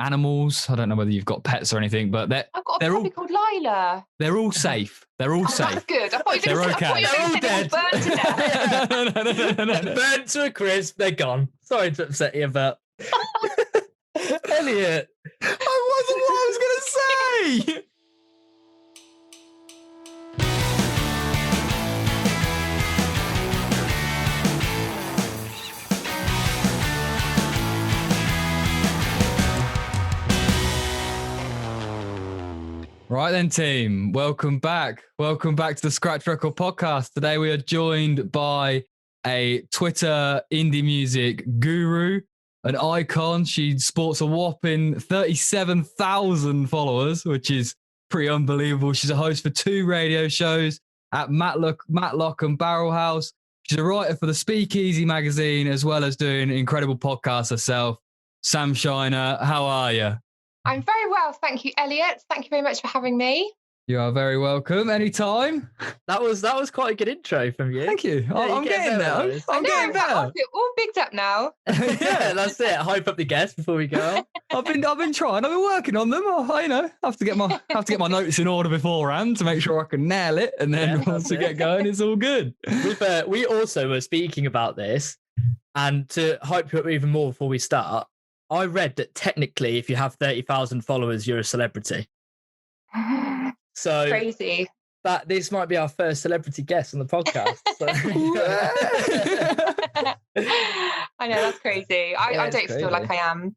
animals. I don't know whether you've got pets or anything, but I've got a puppy called Lila. They're all safe. They're all safe. That's good. I thought you were They're going to say they're all burned to death. No. Burnt to a crisp. They're gone. Sorry to upset you, but Elliot, That wasn't what I was going to say. Right then, team. Welcome back. Welcome back to the Scratch Record podcast. Today we are joined by a Twitter indie music guru, an icon. She sports a whopping 37,000 followers, which is pretty unbelievable. She's a host for 2 radio shows at Matlock and Barrel House. She's a writer for the Speakeasy magazine, as well as doing incredible podcasts herself. Sam Shiner, how are you? I'm very well, thank you, Elliot. Thank you very much for having me. You are very welcome. Anytime. that was quite a good intro from you. Thank you. Yeah, I'm getting there. I'm getting better. I feel all bigged up now. Yeah, that's it. Hype up the guests before we go. I've been trying. I've been working on them. I have to get my notes in order beforehand to make sure I can nail it, and then once we get going, it's all good. We also were speaking about this, and to hype you up even more before we start, I read that technically, if you have 30,000 followers, you're a celebrity. So crazy. That this might be our first celebrity guest on the podcast. So. I know, that's crazy. I don't feel like I am.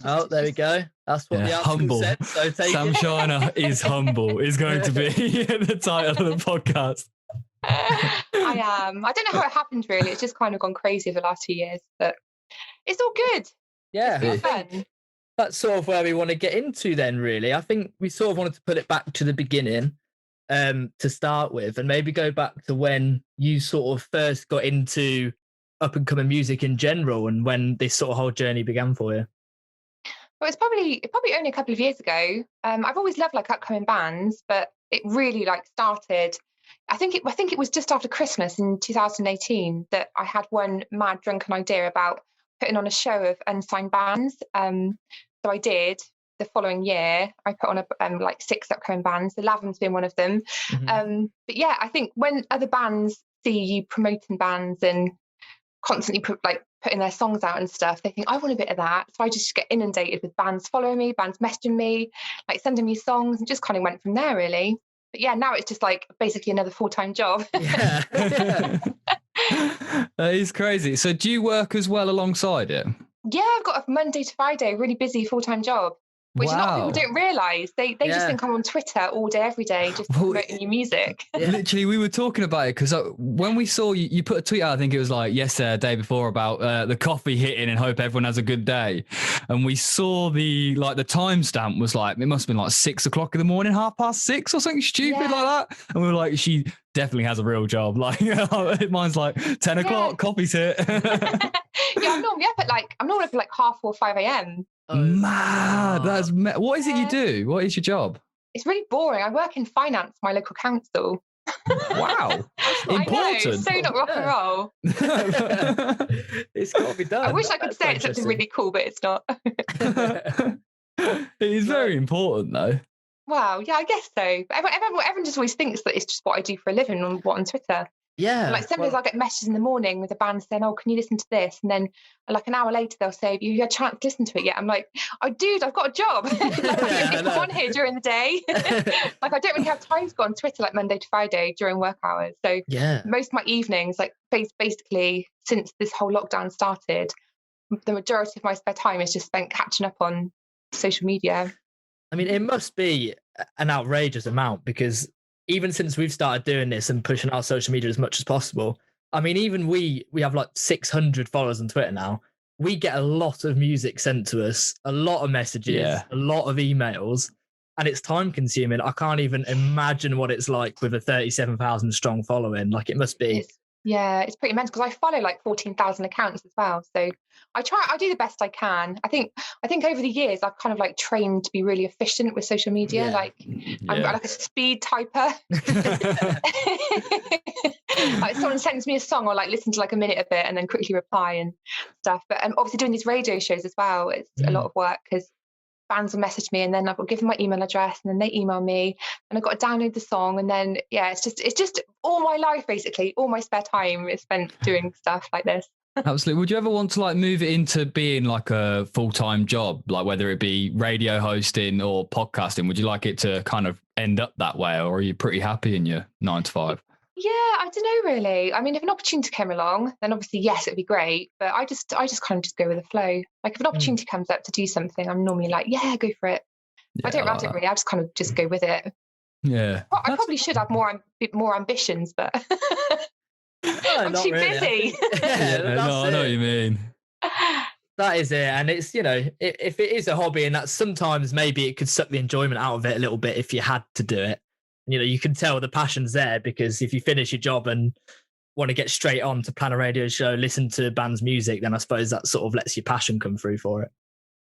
Oh, there we go. That's what the article humble. said. So take Sam Shiner is humble. Is going to be the title of the podcast. I am. I don't know how it happened. Really, it's just kind of gone crazy over the last 2 years, but it's all good. Yeah, it's fun. That's sort of where we want to get into then, really. I think we sort of wanted to put it back to the beginning to start with, and maybe go back to when you sort of first got into up-and-coming music in general, and when this sort of whole journey began for you. Well, it's probably only a couple of years ago. I've always loved like upcoming bands, but it really like started. I think it was just after Christmas in 2018 that I had one mad drunken idea about putting on a show of unsigned bands. So I did. The following year, I put on like 6 upcoming bands. The Lavem's been one of them. Mm-hmm. But yeah, I think when other bands see you promoting bands and constantly putting their songs out and stuff, they think, I want a bit of that. So I just get inundated with bands following me, bands messaging me, like sending me songs, and just kind of went from there, really. But yeah, now it's just like basically another full-time job. Yeah. That is crazy. So do you work as well alongside it? Yeah, I've got a Monday to Friday, really busy full-time job, which a lot of people don't realise. They just think I'm on Twitter all day, every day, just promoting new music. Literally, we were talking about it because when we saw you put a tweet out, I think it was like yesterday, day before, about the coffee hitting and hope everyone has a good day. And we saw the timestamp was like, it must have been like 6 o'clock in the morning, 6:30 or something stupid like that. And we were like, she definitely has a real job. Like, mine's like 10 o'clock, coffee's hit. Yeah, I'm normally up at like 4:30, 5 a.m. Mad. That's what is it you do? What is your job? It's really boring. I work in finance, my local council. Wow. Important. I know, so not rock and roll. It's got to be done. I wish I could say it's something really cool, but it's not. It is very important though. Wow, yeah, I guess so. But everyone just always thinks that it's just what I do for a living on Twitter. Yeah. And like sometimes I'll get messages in the morning with a band saying, "Oh, can you listen to this?" And then like an hour later they'll say, "Have you had a chance to listen to it yet?" I'm like, "Oh, dude, I've got a job. I'm on here during the day." Like I don't really have time to go on Twitter like Monday to Friday during work hours. So most of my evenings, like basically since this whole lockdown started, the majority of my spare time is just spent catching up on social media. I mean, it must be an outrageous amount, because even since we've started doing this and pushing our social media as much as possible, I mean, even we have like 600 followers on Twitter now. We get a lot of music sent to us, a lot of messages, a lot of emails, and it's time consuming. I can't even imagine what it's like with a 37,000 strong following. Like, it must be. It's pretty mental, because I follow like 14,000 accounts as well. So I do the best I can. I think over the years I've kind of like trained to be really efficient with social media. I'm like a speed typer. Like someone sends me a song, or like listen to like a minute of it and then quickly reply and stuff. But obviously doing these radio shows as well, it's a lot of work, because bands will message me, and then I've got to give them my email address, and then they email me, and I've got to download the song, and then it's just all my life basically, all my spare time is spent doing stuff like this. Absolutely. Would you ever want to like move it into being like a full-time job, like whether it be radio hosting or podcasting? Would you like it to kind of end up that way, or are you pretty happy in your 9 to 5? Yeah, I don't know really. I mean, if an opportunity came along, then obviously yes, it'd be great. But I just kind of just go with the flow. Like if an opportunity comes up to do something, I'm normally like, yeah, go for it. I don't rant it really. I just kind of just go with it. Yeah. Well, I probably should have more ambitions, but I'm too busy. I know what you mean. That is it. And it's, if it is a hobby, and that sometimes maybe it could suck the enjoyment out of it a little bit if you had to do it. You can tell the passion's there, because if you finish your job and want to get straight on to plan a radio show, listen to band's music, then I suppose that sort of lets your passion come through for it.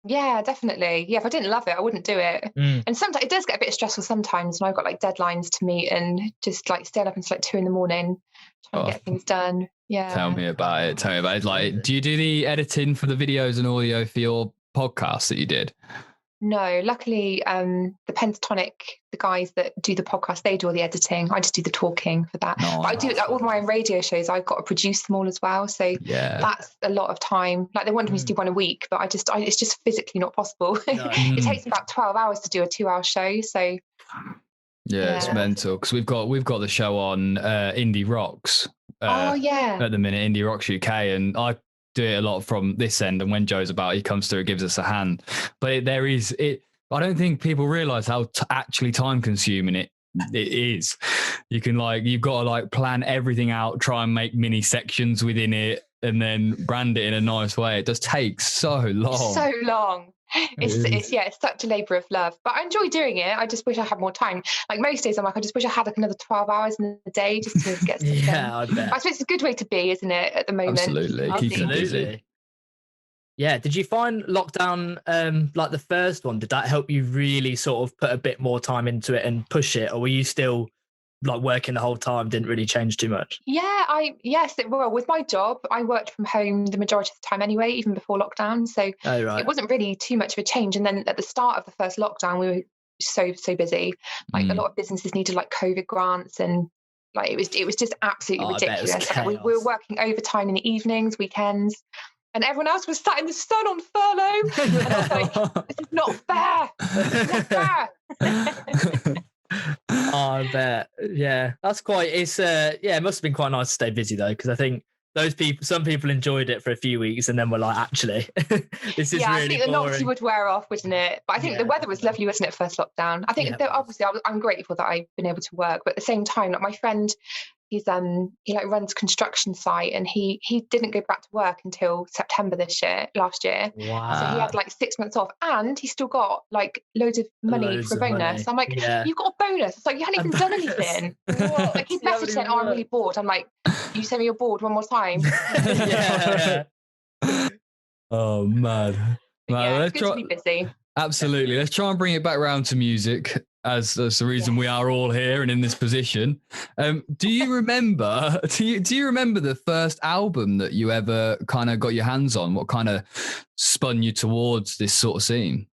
Yeah, definitely. Yeah, if I didn't love it, I wouldn't do it. And sometimes it does get a bit stressful sometimes, and I've got like deadlines to meet and just like staying up until like 2 a.m. trying to get things done. Yeah. Tell me about it. Like, do you do the editing for the videos and audio for your podcast that you did? No, luckily, the Pentatonic, the guys that do the podcast, they do all the editing. I just do the talking for that. No, but I do like all my radio shows. I've got to produce them all as well, so that's a lot of time. Like they wanted me to do one a week, but it's just physically not possible. No. It takes about 12 hours to do a 2-hour show. So yeah, it's mental, because we've got the show on Indie Rocks. At the minute, Indie Rocks UK, and I do it a lot from this end, and when Joe's about, he comes through, gives us a hand. But I don't think people realize how actually time consuming it is. You can you've got to plan everything out, try and make mini sections within it, and then brand it in a nice way. It just takes so long. It's such a labour of love, but I enjoy doing it. I just wish I had more time. Like most days I'm like, I just wish I had another 12 hours in the day just to get stuff done. I bet. I suppose it's a good way to be, isn't it, at the moment? Absolutely. Keep you busy. Yeah. Did you find lockdown, like the first one, did that help you really sort of put a bit more time into it and push it, or were you still working the whole time, didn't really change too much? Well, with my job, I worked from home the majority of the time anyway, even before lockdown, so it wasn't really too much of a change. And then at the start of the first lockdown, we were so busy. A lot of businesses needed COVID grants, and it was just absolutely ridiculous. We were working overtime in the evenings, weekends, and everyone else was sat in the sun on furlough. And I was like, this is not fair. It's not fair. Oh, I bet. Yeah, that's it must have been quite nice to stay busy though, because I think some people enjoyed it for a few weeks and then were like, actually, this is really I think the boring. novelty would wear off, wouldn't it? But I think the weather was lovely, wasn't it, first lockdown? I think that obviously I'm grateful that I've been able to work, but at the same time, my friend, he runs a construction site, and he didn't go back to work until September last year. Wow. So he had 6 months off, and he still got loads of money for a bonus. I'm like, you've got a bonus. It's like, you hadn't even done anything. He'd messaged saying, I'm really bored. I'm like, you send me you're bored one more time. Oh, mad. It's good to be busy. Absolutely. Let's try and bring it back around to music, as that's the reason we are all here and in this position. Do you remember the first album that you ever kind of got your hands on? What kind of spun you towards this sort of scene?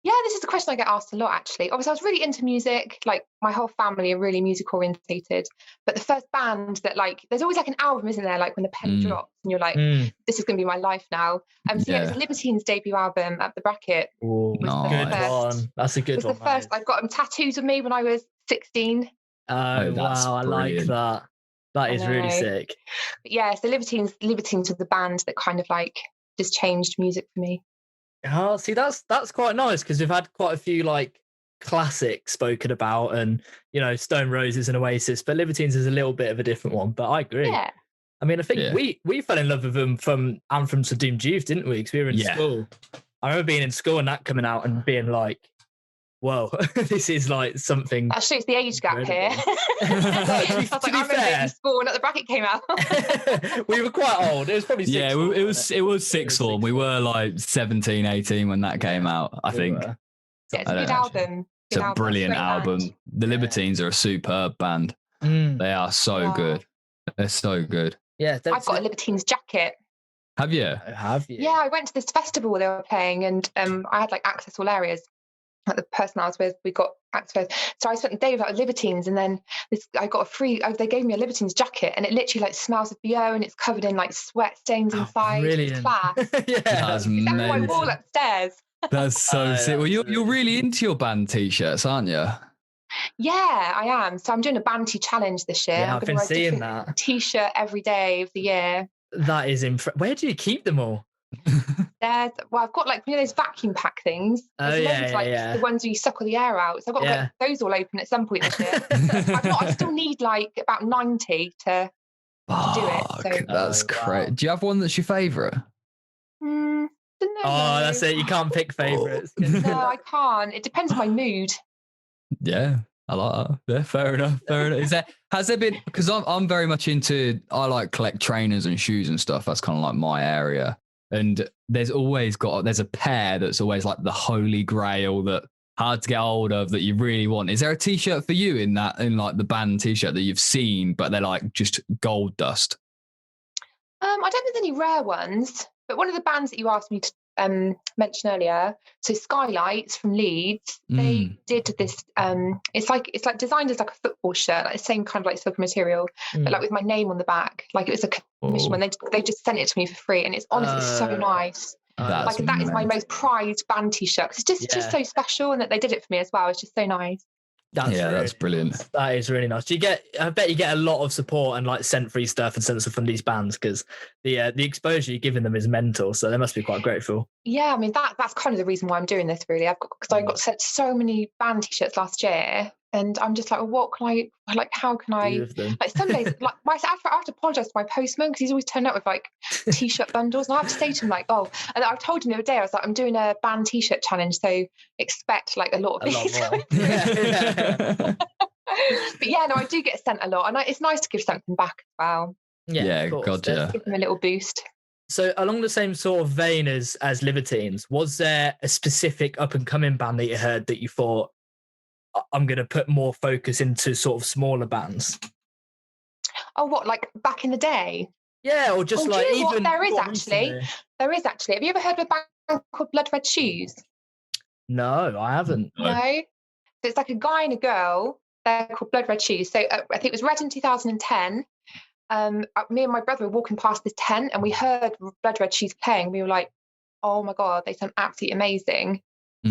Yeah, this is a question I get asked a lot, actually. Obviously, I was really into music. My whole family are really music orientated. But the first band that there's always an album, isn't there? When the pen drops and you're like, this is going to be my life now. It was Libertines' debut album, At the Bracket. Oh, nice. Good one. That's a good one. It was the first. I've got them tattooed on me when I was 16. Oh, wow. I like that. That is really sick. But yeah, so Libertines was the band that kind of just changed music for me. Oh, see, that's quite nice, because we've had quite a few classics spoken about, and Stone Roses and Oasis, but Libertines is a little bit of a different one. But I agree. Yeah. I mean, I think we fell in love with them from Anthems to Doomed Youth, didn't we? Because we were in school. I remember being in school and that coming out and being like, whoa, this is something. That shows the age gap here. I remember in school and At the Bracket came out. We were quite old. It was probably sixth form, it was sixth form. We were 17, 18 when that came out, I think. Yeah, it's a good album. It's a brilliant album. Band. The Libertines are a superb band. They are so good. They're so good. Yeah, I've got a Libertines jacket. Have you? Have you? Yeah, I went to this festival they were playing, and I had like access all areas. Like the person I was with, we got access. So I spent the day with Libertines, and then I got a free. They gave me a Libertines jacket, and it literally like smells of BO, and it's covered in like sweat stains inside. Brilliant. It's class. Yeah, That's It's on my mental. wall upstairs. That's so sick. Well, that's you're really into your band t-shirts, aren't you? Yeah, I am. So I'm doing a Banty challenge this year. Yeah, I'm I've going to been wear a seeing different that. T-shirt every day of the year. That is Where do you keep them all? I've got like those vacuum pack things. There's loads, the ones where you suck all the air out. So I've got to get those all open at some point this year. I still need like about 90 to do it. So. That's great. Wow. Do you have one that's your favourite? Don't know. Oh, that's it. You can't pick favourites. No, I can't. It depends on my mood. Yeah. I like that. Yeah, fair enough. Has there been, because I'm very much into, I like collect trainers and shoes and stuff. That's kind of like my area. And there's a pair that's always like the holy grail that hard to get hold of that you really want. Is there a t-shirt for you in like the band t-shirt that you've seen, but they're like just gold dust? I don't think there's any rare ones, but one of the bands that you asked me to mention earlier, so Skylights from Leeds, they did this. It's like designed as like a football shirt, like the same kind of like silk material, but like with my name on the back. Like it was a commission when they just sent it to me for free, and it's honestly so nice. That is my most prized band t-shirt. It's just so special, and that they did it for me as well. It's just so nice. That's brilliant. That is really nice. I bet you get a lot of support and like sent free stuff and sent stuff from these bands, because the exposure you're giving them is mental. So they must be quite grateful. Yeah, I mean that's kind of the reason why I'm doing this. Really, I got sent so many band t-shirts last year, and I'm just like, well, what can I like? How can I like? Some days, like I have to apologise to my postman because he's always turned up with like t-shirt bundles, and I have to say to him like, oh, and I told him the other day I was like, I'm doing a band t-shirt challenge, so expect like a lot of these. But yeah, no, I do get sent a lot, and it's nice to give something back as well. Yeah, gotcha. Give them a little boost. So along the same sort of vein as Libertines, was there a specific up and coming band that you heard that you thought, I'm going to put more focus into sort of smaller bands? Oh, what, like back in the day? Yeah, or just like even. There is actually. Have you ever heard of a band called Blood Red Shoes? No, I haven't. No. So it's like a guy and a girl. They're called Blood Red Shoes. So I think it was read in 2010. Me and my brother were walking past this tent, and we heard Blood Red Shoes playing. We were like, oh my God, they sound absolutely amazing.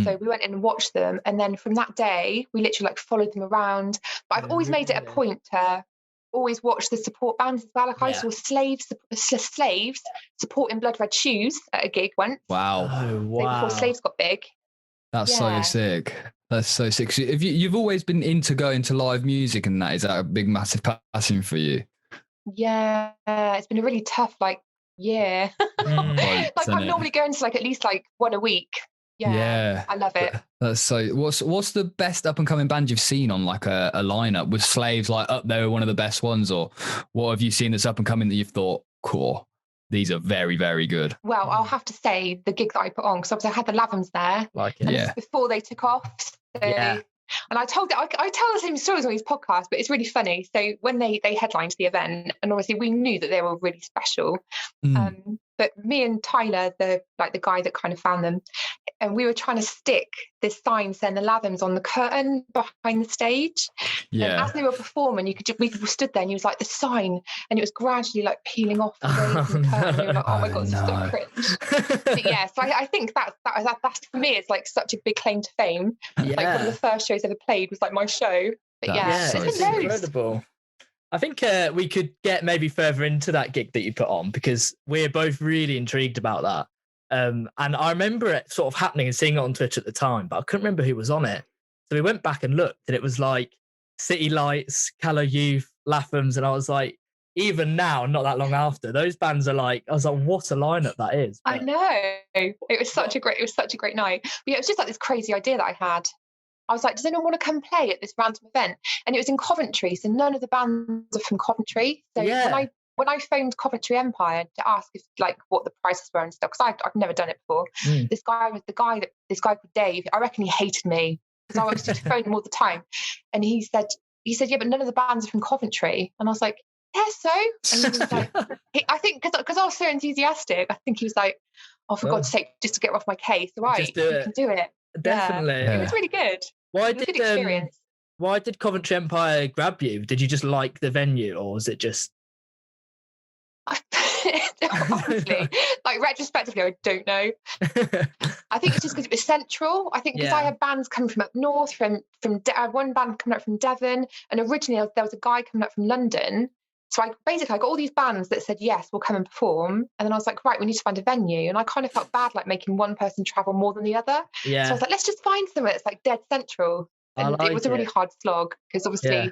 So we went in and watched them. And then from that day, we literally like followed them around. But I've always made it a point to always watch the support bands as well. Like I saw Slaves supporting Blood Red Shoes at a gig once. Wow. Oh, wow. Before Slaves got big. That's so sick. That's so sick. So you've always been into going to live music, and is that a big, massive passion for you? Yeah, it's been a really tough year. Like I'm normally going to at least one a week. Yeah, I love it. That's so. What's the best up and coming band you've seen on like a lineup? Was Slaves up there one of the best ones, or what have you seen that's up and coming that you've thought, cool, these are very, very good? Well, I'll have to say the gig that I put on, because obviously I had the Lavums there, before they took off. So, and I tell the same stories on these podcasts, but it's really funny. So when they headlined the event, and obviously we knew that they were really special. But me and Tyler, the guy that kind of found them, and we were trying to stick this sign saying the Lavums on the curtain behind the stage. Yeah. And as they were performing, we stood there, and he was like, the sign, and it was gradually peeling off away from the curtain. And we were like, oh my God, this is so cringe. But yeah, so I think that's for me, it's such a big claim to fame. One of the first shows ever played was my show. But it's been incredible. I think we could get maybe further into that gig that you put on, because we're both really intrigued about that. And I remember it sort of happening and seeing it on Twitch at the time, but I couldn't remember who was on it. So we went back and looked, and it was City Lights, Callow Youth, Lathams, and I was like, even now, not that long after, those bands are I was like, what a lineup that is. But... I know. It was such a great night. But yeah, it was just this crazy idea that I had. I was like, does anyone want to come play at this random event? And it was in Coventry, so none of the bands are from Coventry. So when I phoned Coventry Empire to ask if what the prices were and stuff, because I've never done it before, this guy called Dave, I reckon he hated me because I was just phoning him all the time. And he said, yeah, but none of the bands are from Coventry. And I was like, guess so. And he was like, I think because I was so enthusiastic, I think he was like, oh, for God's sake, just to get off my case. Right, Just do you it. can do it. Definitely. Yeah. It was really good. Why It was a did good experience. Why did Coventry Empire grab you? Did you just like the venue, or was it just? Honestly, like retrospectively, I don't know. I think it's just because it was central. I think because I had bands coming from up north, I had one band coming up from Devon, and originally there was a guy coming up from London. So I got all these bands that said yes, we'll come and perform, and then I was like, right, we need to find a venue, and I kind of felt bad like making one person travel more than the other. Yeah. So I was like, let's just find somewhere that's like dead central, and it was a really hard slog because obviously.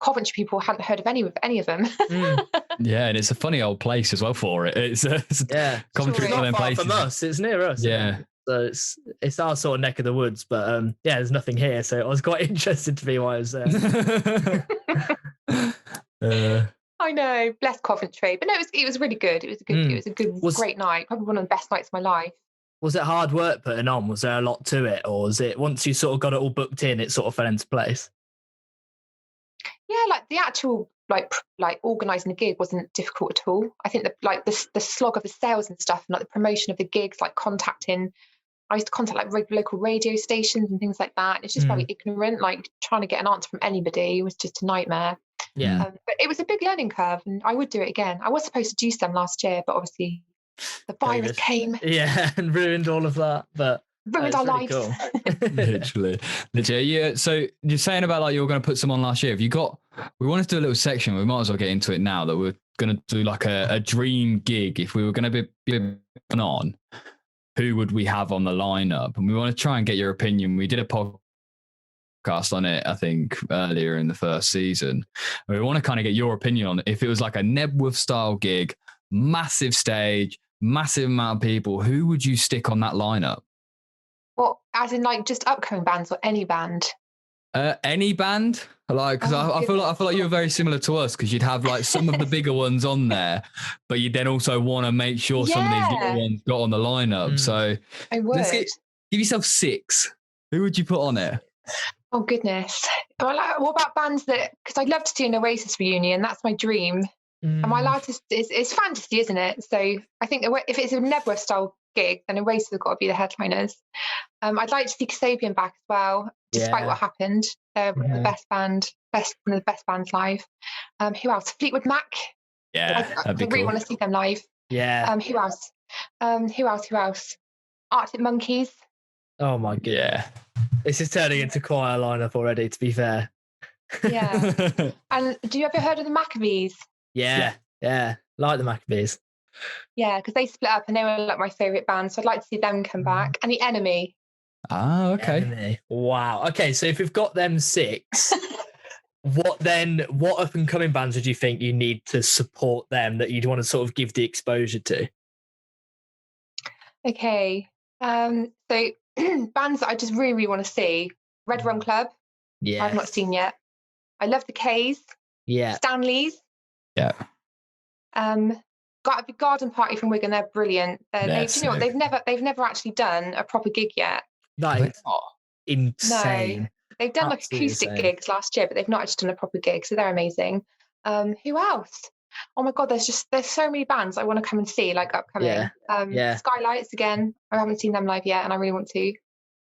Coventry people hadn't heard of any of them. Yeah, and it's a funny old place as well for it. It's Coventry's one of them places. From us, it's near us. Yeah, so it's our sort of neck of the woods. But there's nothing here, so I was quite interested to be why I was there. I know, bless Coventry, but no, it was really good. It was a great night. Probably one of the best nights of my life. Was it hard work putting on? Was there a lot to it, or was it once you sort of got it all booked in, it sort of fell into place? Yeah, like the actual like organising the gig wasn't difficult at all. I think that like the slog of the sales and stuff, and like the promotion of the gigs, like I used to contact like local radio stations and things like that. It's just very ignorant. Like trying to get an answer from anybody was just a nightmare. Yeah, but it was a big learning curve, and I would do it again. I was supposed to do some last year, but obviously the virus came. Yeah, and ruined all of that. But ruined our lives. Cool. literally. Yeah. So you're saying about like you were going to put some on last year. Have you got? We wanted to do a little section. We might as well get into it now. That we're going to do like a dream gig. If we were going to be on, who would we have on the lineup? And we want to try and get your opinion. We did a podcast on it, I think, earlier in the first season. And we want to kind of get your opinion on it. If it was like a Nebworth style gig, massive stage, massive amount of people, who would you stick on that lineup? Well, as in like just upcoming bands or any band? Any band, like because I feel like you're very similar to us because you'd have like some of the bigger ones on there, but you then also want to make sure some of these little ones got on the lineup. So I would give yourself 6. Who would you put on it? Oh goodness! Well, what about bands that? Because I'd love to do an Oasis reunion. That's my dream. Am I allowed to? It's fantasy, isn't it? So I think if it's a Nebworth style gig, then Oasis have got to be the headliners. I'd like to see Kasabian back as well, despite what happened. They're the best band, one of the best bands live. Who else? Fleetwood Mac. Yeah, I really want to see them live. Yeah. Who else? Who else? Arctic Monkeys. Oh my god. Yeah. This is turning into quite a lineup already, to be fair. Yeah. And do you ever heard of the Maccabees? Yeah. Like the Maccabees. Yeah, because they split up and they were like my favourite band. So I'd like to see them come back. And the Enemy. Ah, okay. Enemy. Wow. Okay, so if we've got them 6, what up and coming bands would you think you need to support them that you'd want to sort of give the exposure to? Okay. So bands that I just really, really want to see. Red Rum Club. Yeah. I've not seen yet. I love the K's. Yeah. Stanley's. Yeah. Got a big garden party from Wigan. They're brilliant. They've never actually done a proper gig yet. That is insane. No, they've done like acoustic gigs last year, but they've not actually done a proper gig, so they're amazing. Who else? Oh my god, there's so many bands I want to come and see, like upcoming. Skylights again. I haven't seen them live yet, and I really want to.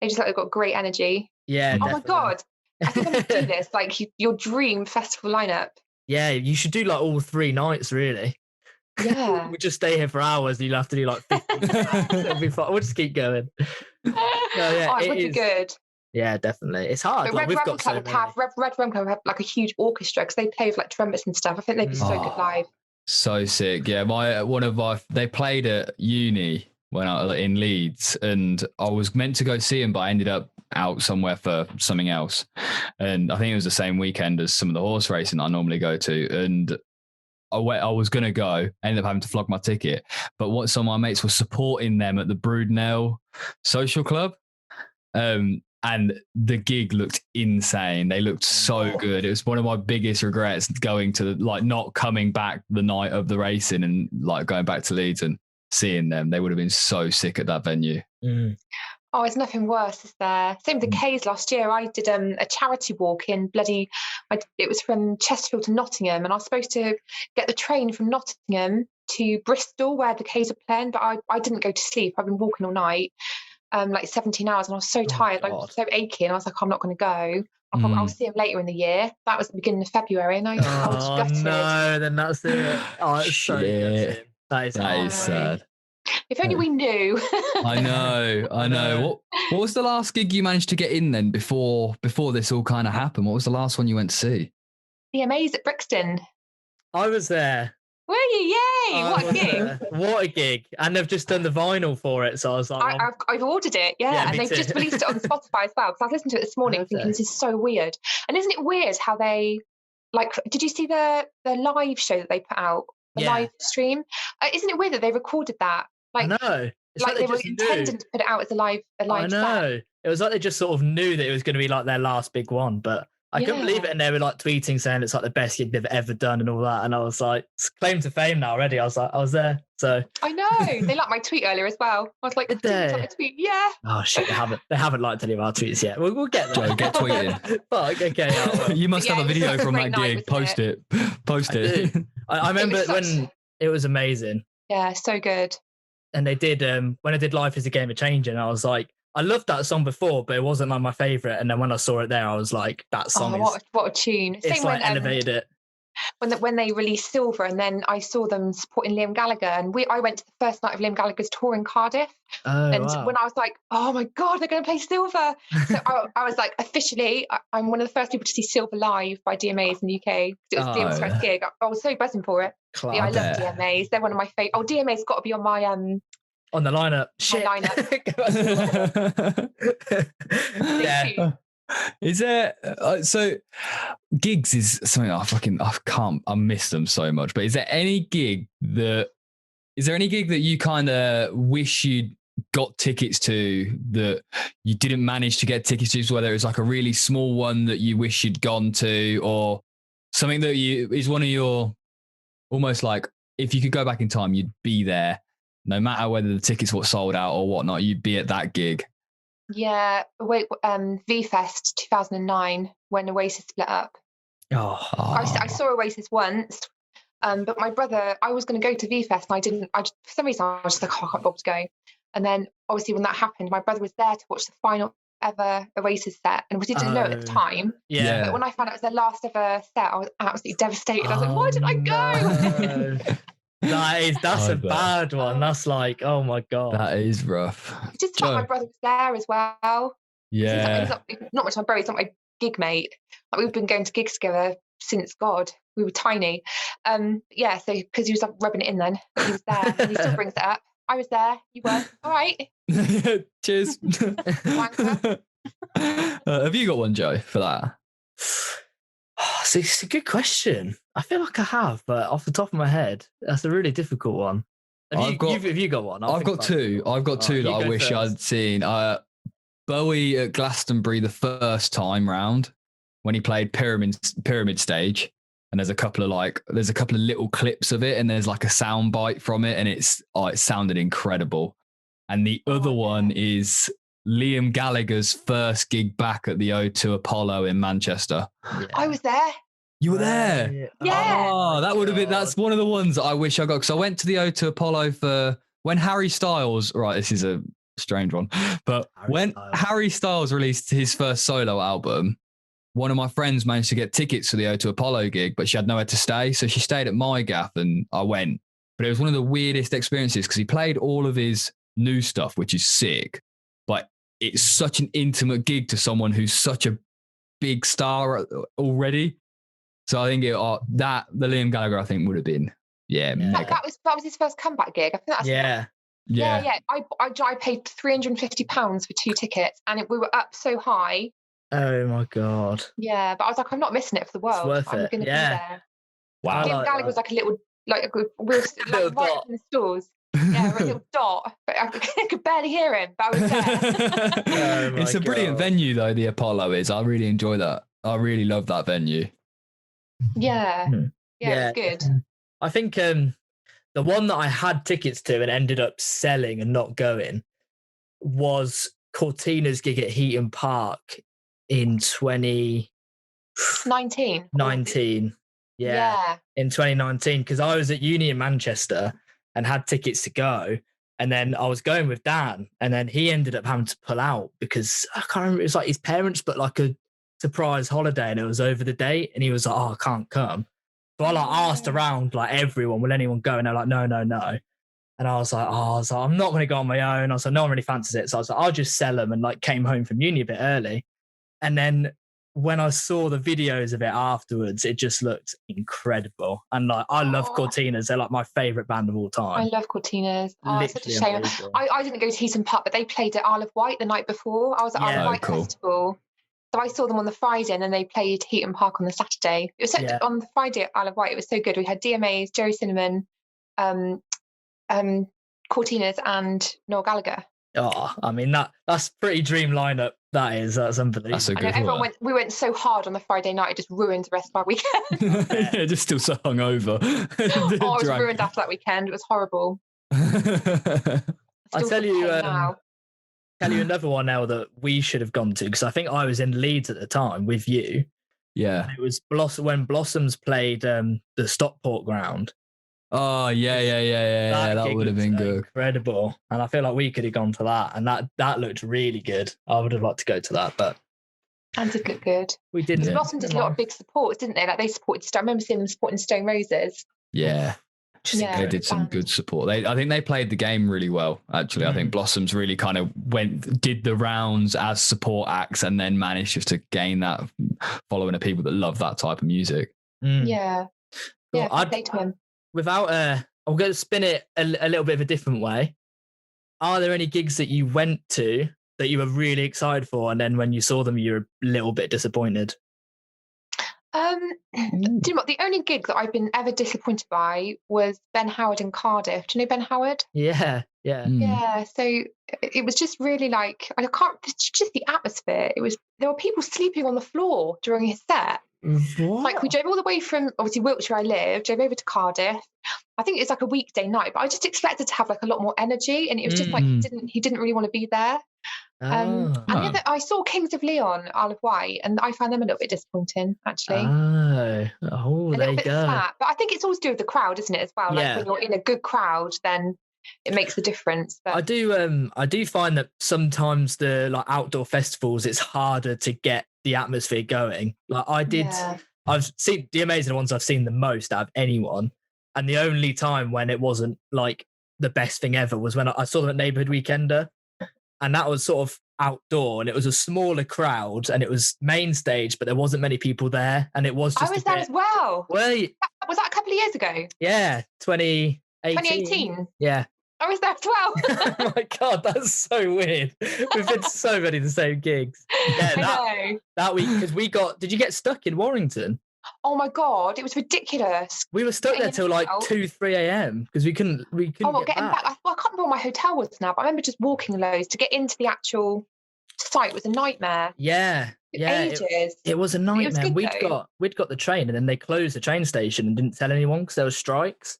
They just they've got great energy. Yeah. Oh my god, I think I'm gonna do this. Like your dream festival lineup. Yeah, you should do like all 3 nights, really. Yeah. We'll just stay here for hours and you'll have to do like 50. It'll be fun. We'll just keep going. It would be good. Yeah, definitely. It's hard. But Red Rum Club would have like a huge orchestra because they play with like trumpets and stuff. I think they'd be so good live. So sick. Yeah, they played at uni when I was in Leeds, and I was meant to go see them, but I ended up out somewhere for something else. And I think it was the same weekend as some of the horse racing I normally go to. And I was going to go, I ended up having to flog my ticket. But some of my mates were supporting them at the Broodnell Social Club. And the gig looked insane. They looked so good. It was one of my biggest regrets going to not coming back the night of the racing and like going back to Leeds and seeing them. They would have been so sick at that venue. Oh, there's nothing worse, is there? Same with the K's last year. I did a charity walk in it was from Chesterfield to Nottingham, and I was supposed to get the train from Nottingham to Bristol, where the K's are playing, but I didn't go to sleep. I've been walking all night, like 17 hours, and I was so tired, like so achy, and I was like, I'm not going to go. I'll see him later in the year. That was the beginning of February, and I was gutted. No, then that's it. Oh, it's so gutted. That is sad. If only we knew. I know. What was the last gig you managed to get in then before this all kind of happened? What was the last one you went to see? The Amaze at Brixton. I was there. Were you? Yay! What a gig! What a gig! And they've just done the vinyl for it, so I was like, I've ordered it, and they've just released it on Spotify as well. Because I was listening to it this morning, thinking this is so weird. And isn't it weird how they Did you see the live show that they put out? The live stream? Isn't it weird that they recorded that? No. Like they were intending to put it out as a live I know. set. It was like they just sort of knew that it was going to be like their last big one, but I couldn't believe it. And they were like tweeting saying it's like the best gig they've ever done and all that. And I was like, it's claim to fame now already. I was like, I was there. So I know. They liked my tweet earlier as well. I was like, did they like my tweet? Yeah. Oh shit, they haven't liked any of our tweets yet. We'll get there. Joe, get tweeting. Fuck, okay. You must have a video from that gig. Post it. I remember when it was amazing. Yeah, so good. And they did when I did Life is a Game of Changing, I was like, I loved that song before, but it wasn't like my favorite. And then when I saw it there, I was like, that song what a tune. It's like elevated it. When they released Silver, and then I saw them supporting Liam Gallagher, and I went to the first night of Liam Gallagher's tour in Cardiff. When I was like, oh my god, they're going to play Silver. So I was like, officially, I'm one of the first people to see Silver live by DMAs in the UK. It was Liam's first gig. I was so buzzing for it. Yeah, I love DMAs. They're one of my favorite. Oh, DMA's got to be on my on the lineup. Shit. My lineup. Yeah. Is there so gigs is something I miss them so much, but is there any gig that you kind of wish you'd got tickets to that you didn't manage to get tickets to, whether it was like a really small one that you wish you'd gone to, or something that is one of your, almost like if you could go back in time you'd be there no matter whether the tickets were sold out or whatnot, you'd be at that gig? Yeah, V-Fest 2009 when Oasis split up. I saw Oasis once, but my brother, I was going to go to V-Fest and I didn't. For some reason, I was just like, I can't bother to go. And then, obviously, when that happened, my brother was there to watch the final ever Oasis set, and we didn't know it at the time. Yeah. But when I found out it was their last ever set, I was absolutely devastated. I was like, why did I go? No. That's a bad one. That's like, oh my god, that is rough. Just like my brother was there as well. Yeah, he's not much my brother. He's not my gig mate. Like, we've been going to gigs together since we were tiny. So because he was like rubbing it in then, he was there, and he still brings it up. I was there. You were all right. Cheers. Have you got one, Joe, for that? It's a good question. I feel like I have, but off the top of my head, that's a really difficult one. Have you got one? I've got two. That I wish I'd seen. Bowie at Glastonbury the first time round when he played Pyramid Stage, and there's a couple of little clips of it, and there's like a sound bite from it, and it sounded incredible. And the other one is Liam Gallagher's first gig back at the O2 Apollo in Manchester. Yeah. I was there. You were there? Yeah. Oh, that's one of the ones I wish I got, because I went to the O2 Apollo for when Harry Styles, right, this is a strange one, but Harry Styles released his first solo album, one of my friends managed to get tickets for the O2 Apollo gig, but she had nowhere to stay, so she stayed at my gaff and I went. But it was one of the weirdest experiences because he played all of his new stuff, which is sick, but it's such an intimate gig to someone who's such a big star already. So I think the Liam Gallagher, I think, would have been, mega. That was his first comeback gig. I think that's Yeah. I paid £350 for 2 tickets, and we were up so high. Oh my god. Yeah, but I was like, I'm not missing it for the world. It's worth I'm it. going to be there. Wow. Liam Gallagher was like a little, right in the stores. Yeah, a little dot, but I could barely hear him, but I was there. It's a brilliant venue, though, the Apollo is. I really enjoy that. I really love that venue. Yeah, it's good. I think the one that I had tickets to and ended up selling and not going was Cortina's gig at Heaton Park in 19. 2019. Yeah, in 2019, because I was at uni in Manchester and had tickets to go. And then I was going with Dan, and then he ended up having to pull out because I can't remember. It was like his parents, but like a surprise holiday, and it was over the date. And he was like, "Oh, I can't come." So I like asked around like everyone, "Will anyone go?" And they're like, "No, no, no." And I was like, I'm not going to go on my own. I was like, no one really fancies it. So I was like, I'll just sell them, and like came home from uni a bit early. And then when I saw the videos of it afterwards, it just looked incredible. And like, I love Cortinas. They're like my favorite band of all time. I love Cortinas. Oh, it's such a Literally shame. amazing. I didn't go to Heaton Park, but they played at Isle of Wight the night before. I was at Isle of Wight Festival. So I saw them on the Friday, and then they played Heaton Park on the Saturday. It was on the Friday at Isle of Wight. It was so good. We had DMAs, Jerry Cinnamon, Cortinas, and Noel Gallagher. Oh, I mean that's pretty dream lineup. That's unbelievable. That's a good one. We went so hard on the Friday night, it just ruined the rest of our weekend. Yeah, just still so hungover. I was ruined after that weekend. It was horrible. I tell you another one now that we should have gone to, because I think I was in Leeds at the time with you. Yeah, it was when Blossoms played the Stockport ground. Oh yeah. That would have been good. Incredible. And I feel like we could have gone to that, and that looked really good. I would have liked to go to that, but and did look good. We didn't. Blossom did a lot of big supports, didn't they? Like they supported. I remember seeing them supporting Stone Roses. Yeah. They did some good support. I think they played the game really well, actually. I think Blossoms really kind of did the rounds as support acts, and then managed just to gain that following of people that love that type of music. Yeah. Well, I'd play to him. Without I'm going to spin it a little bit of a different way. Are there any gigs that you went to that you were really excited for, and then when you saw them, you were a little bit disappointed? Do you know what? The only gig that I've been ever disappointed by was Ben Howard in Cardiff. Do you know Ben Howard? Yeah. Yeah. So it was just really like it's just the atmosphere. There were people sleeping on the floor during his set. What? Like we drove all the way from obviously Wiltshire, I live, drove over to Cardiff. I think it's like a weekday night, but I just expected to have like a lot more energy, and it was just like he didn't really want to be there. And I saw Kings of Leon, Isle of Wight, and I found them a little bit disappointing, actually. There you go. Fat, but I think it's all to do with the crowd, isn't it, as well? Like when you're in a good crowd, then it makes a difference. But I do find that sometimes the like outdoor festivals, it's harder to get the atmosphere going. Like I've seen the amazing ones I've seen the most out of anyone, and the only time when it wasn't like the best thing ever was when I saw them at Neighbourhood Weekender. And that was sort of outdoor, and it was a smaller crowd, and it was main stage, but there wasn't many people there, and it was just. I was there as well. Well, was that a couple of years ago? Yeah, 2018. 2018. Yeah, I was there as well. Oh my god, that's so weird. We've been to so many of the same gigs. Yeah, that week because Did you get stuck in Warrington? Oh my god, it was ridiculous. We were stuck there till like 2-3 a.m. because we couldn't get getting back. I can't remember where my hotel was now, but I remember just walking loads to get into the actual site was a nightmare. Yeah. Ages. It was a nightmare. Good, we'd got the train, and then they closed the train station and didn't tell anyone because there were strikes.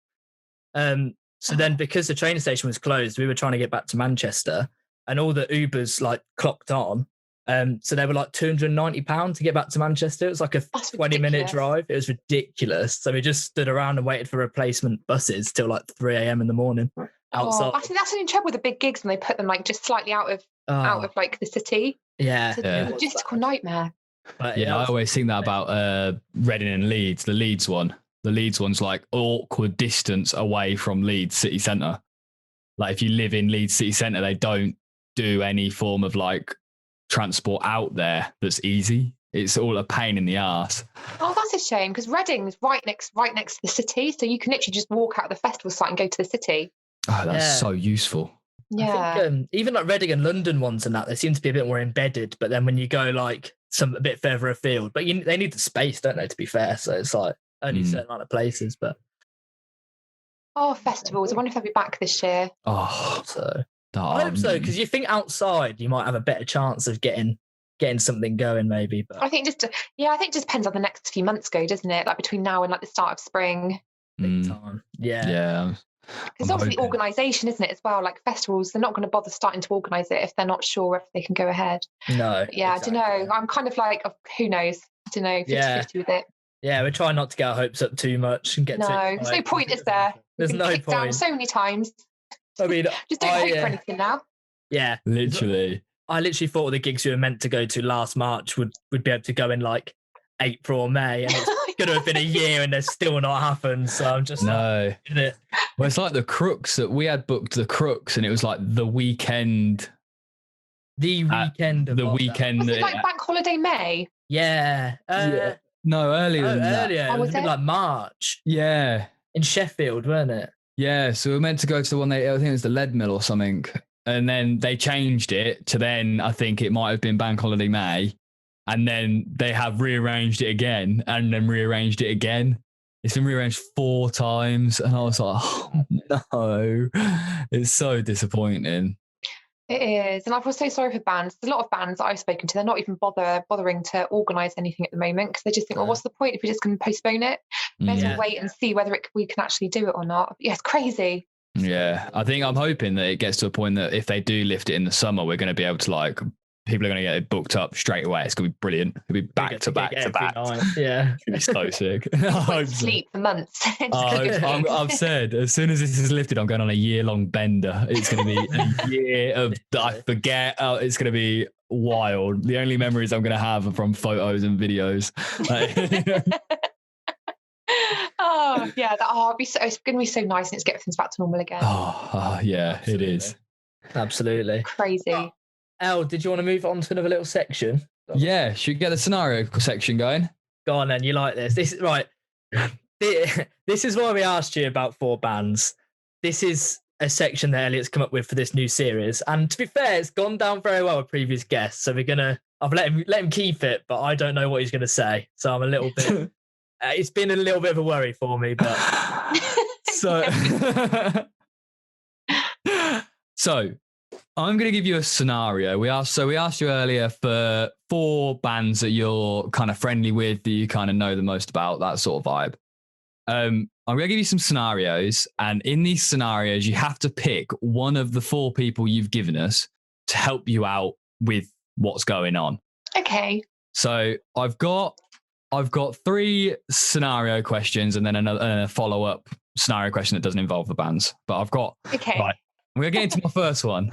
So then because the train station was closed, we were trying to get back to Manchester, and all the Ubers like clocked on. So they were like £290 to get back to Manchester. It was like a 20-minute drive. It was ridiculous. So we just stood around and waited for replacement buses till like 3 a.m. in the morning outside. I think that's in trouble with the big gigs when they put them like just slightly out of like the city. Yeah. It's a logistical nightmare. But, I always think that about Reading and Leeds, the Leeds one. The Leeds one's like awkward distance away from Leeds city centre. Like if you live in Leeds city centre, they don't do any form of like transport out there that's easy. It's all a pain in the arse. Oh, that's a shame, because Reading is right next to the city, so you can literally just walk out of the festival site and go to the city. Oh, that's so useful. Yeah, I think, even like Reading and London ones and that, they seem to be a bit more embedded. But then when you go like a bit further afield, but they need the space, don't they? To be fair, so it's like only a certain amount of places. But festivals! I wonder if they'll be back this year. I hope so, because you think outside you might have a better chance of getting something going, maybe. But I think it just depends on the next few months go, doesn't it? Like between now and like the start of spring. Big time. Yeah. Because obviously organisation, isn't it, as well? Like festivals, they're not going to bother starting to organise it if they're not sure if they can go ahead. No. But yeah, exactly. I don't know. I'm kind of like, who knows? I don't know, 50-50 with it. Yeah, we're trying not to get our hopes up too much and get there's no point, is there? There's no point. Down so many times. I mean, just don't hope for anything now. Yeah, literally. I literally thought the gigs we were meant to go to last March would be able to go in like April or May, and it's going to have been a year and they're still not happened. So I'm just well, it's like the Crooks that we had booked the Crooks, and it was like the weekend. The weekend. The weekend. Was it like Bank Holiday May? Yeah. No, earlier than that. Earlier. It was a bit like March. Yeah. In Sheffield, weren't it? Yeah. So we were meant to go to the one I think it was the Lead Mill or something. And then they changed it to then, I think it might have been Bank Holiday May. And then they have rearranged it again and then rearranged it again. It's been rearranged 4 times. And I was like, oh, no. It's so disappointing. It is. And I feel so sorry for bands. There's a lot of bands that I've spoken to. They're not even bothering to organise anything at the moment because they just think, well, what's the point if we're just going to postpone it? May as well wait and see whether we can actually do it or not. Yeah, it's crazy. Yeah, I'm hoping that it gets to a point that if they do lift it in the summer, we're going to be able to people are going to get it booked up straight away. It's going to be brilliant. It'll be back to back to back. Yeah. It's so sick. I hope sleep for months. I've said, as soon as this is lifted, I'm going on a year-long bender. It's going to be a year of, I forget, it's going to be wild. The only memories I'm going to have are from photos and videos. Oh, yeah. It's going to be so nice and it's get things back to normal again. Yeah, absolutely. It is. Absolutely. Crazy. Elle, did you want to move on to another little section? Yeah, should we get the scenario section going? Go on then, you like this. This is why we asked you about 4 bands. This is a section that Elliot's come up with for this new series. And to be fair, it's gone down very well with previous guests. So I've let him keep it, but I don't know what he's gonna say. So I'm a little bit it's been a little bit of a worry for me, but so I'm going to give you a scenario. We asked you earlier for 4 bands that you're kind of friendly with, that you kind of know the most about, that sort of vibe. I'm going to give you some scenarios, and in these scenarios, you have to pick one of the 4 people you've given us to help you out with what's going on. Okay. So I've got 3 scenario questions and then a follow-up scenario question that doesn't involve the bands. But I've got... Okay. Right, I'm going to get into my first one.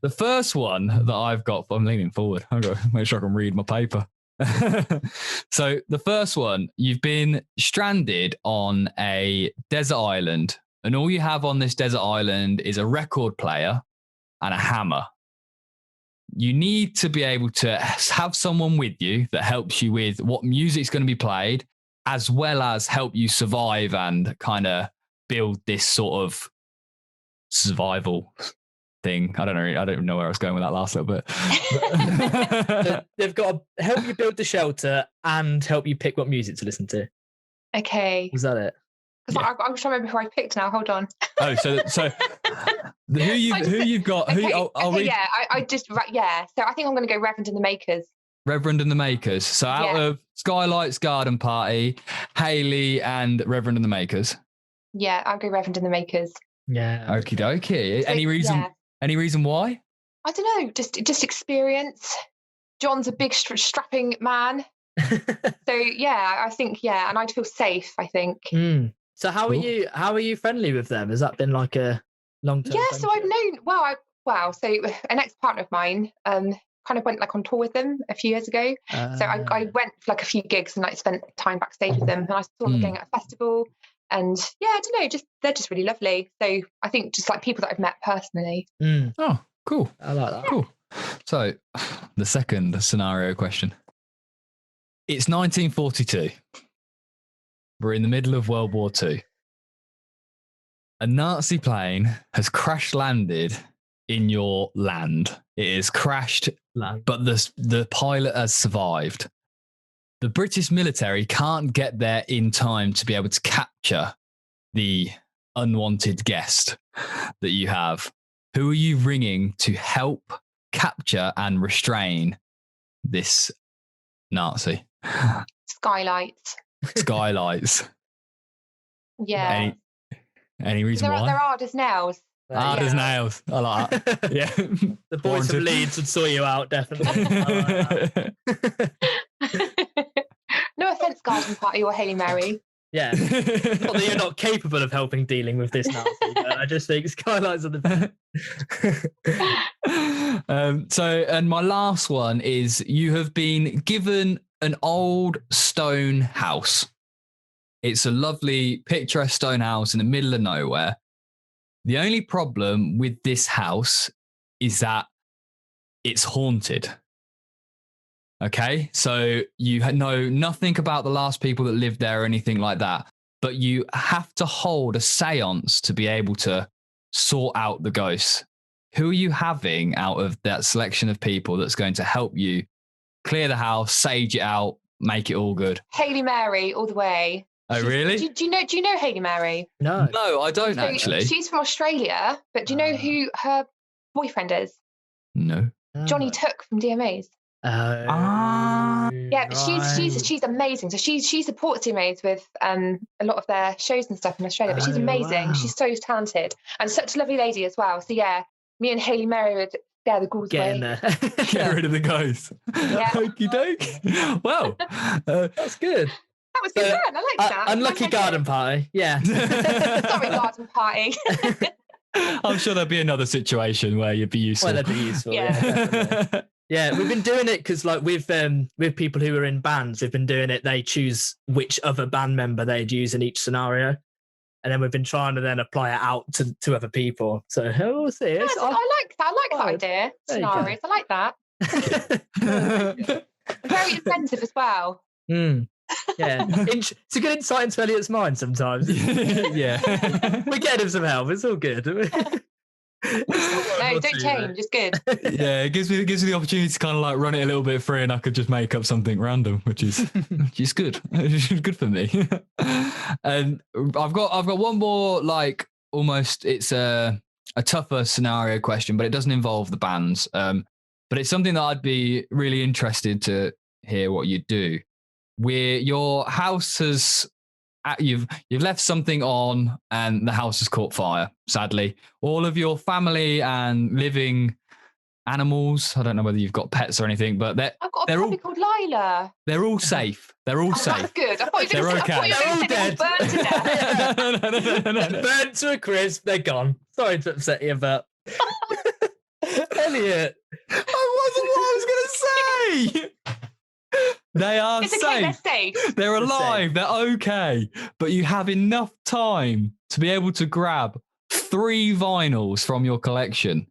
The first one that I've got... I'm leaning forward. I've got to make sure I can read my paper. So the first one, you've been stranded on a desert island, and all you have on this desert island is a record player and a hammer. You need to be able to have someone with you that helps you with what music's going to be played, as well as help you survive and kind of build this sort of survival thing. I don't know where I was going with that last little bit. So they've got to help you build the shelter and help you pick what music to listen to. Okay. Is that it? Because I'm trying to remember who I picked now. Hold on. Oh, so who you've got? Okay, I'll read. Yeah, I just yeah. So I think I'm going to go Reverend and the Makers. Reverend and the Makers. So out of Skylight's Garden Party, Hayley and Reverend and the Makers. Yeah, I'll go Reverend and the Makers. Yeah. Okie dokie. Any reason? Yeah. Any reason why? I don't know. Just experience. John's a big strapping man. So yeah, I think and I'd feel safe. I think. So how are you friendly with them? Has that been like a long term? Yeah. So I've known. So an ex partner of mine kind of went like on tour with them a few years ago. So I went for like a few gigs and like spent time backstage with them, and I saw them going at a festival. And yeah, I don't know, they're just really lovely. So I think just like people that I've met personally. Oh, cool. I like that. Cool. So the second scenario question. It's 1942. We're in the middle of World War II. A Nazi plane has crash landed in your land. It has crashed, but the pilot has survived. The British military can't get there in time to be able to capture the unwanted guest that you have. Who are you ringing to help capture and restrain this Nazi? Skylights. Skylights. Yeah. Any reason They're why? hard as nails. Hard as nails. I like that. Yeah. The boys from Warranted. Leeds would sort you out, definitely. I like that. No offense, garden party or Hayley Mary. Yeah. Not that you're not capable of helping dealing with this now. I just think skylights are the best. So, and my last one is you have been given an old stone house. It's a lovely, picturesque stone house in the middle of nowhere. The only problem with this house is that it's haunted. Okay, so you know nothing about the last people that lived there or anything like that, but you have to hold a seance to be able to sort out the ghosts. Who are you having out of that selection of people that's going to help you clear the house, sage it out, make it all good? Hayley Mary, all the way. Oh, really? Do you know Hayley Mary? No. No, I don't actually. She's from Australia, but do you know who her boyfriend is? No. Johnny Took from DMAs. Ah. Yeah, but she's amazing. So she supports DMAs with a lot of their shows and stuff in Australia. But she's amazing. Wow. She's so talented and such a lovely lady as well. So yeah, me and Hayley Mary would scare the ghouls Get in away. there. Get rid of the ghosts. Yeah. Okie doke. Well, That's good. That was good fun. I like that. Unlucky Like garden party. Yeah. Sorry, garden party. I'm sure there'll be another situation where you'd be useful. Well, that'd be useful. Yeah. Yeah, definitely. Yeah, we've been doing it because, like, with people who are in bands, we've been doing it. They choose which other band member they'd use in each scenario, and then we've been trying to then apply it out to other people. So we'll see. I like that. I like that idea. There you go. Scenarios. I like that. Very inventive as well. Yeah, it's a good insight into Elliot's mind sometimes. Yeah. We're getting him some help. It's all good. No, don't change. It's good. Yeah, it gives me the opportunity to kind of like run it a little bit free, and I could just make up something random, which is good. It's good for me. And I've got one more, like, almost it's a tougher scenario question, but it doesn't involve the bands. But it's something that I'd be really interested to hear what you do. Where your house has you've left something on and the house has caught fire, sadly. All of your family and living animals, I don't know whether you've got pets or anything, but I've got a they're puppy all called Lila. they're all safe. They're all Oh, safe. that's good. I thought you were They're going to okay. say they're all burned to death. No. Burnt to a crisp. They're gone. Sorry to upset you, but Elliot, That wasn't what I was going to say. They are It's okay, they're safe. safe. They're alive. They're okay. But you have enough time to be able to grab 3 vinyls from your collection.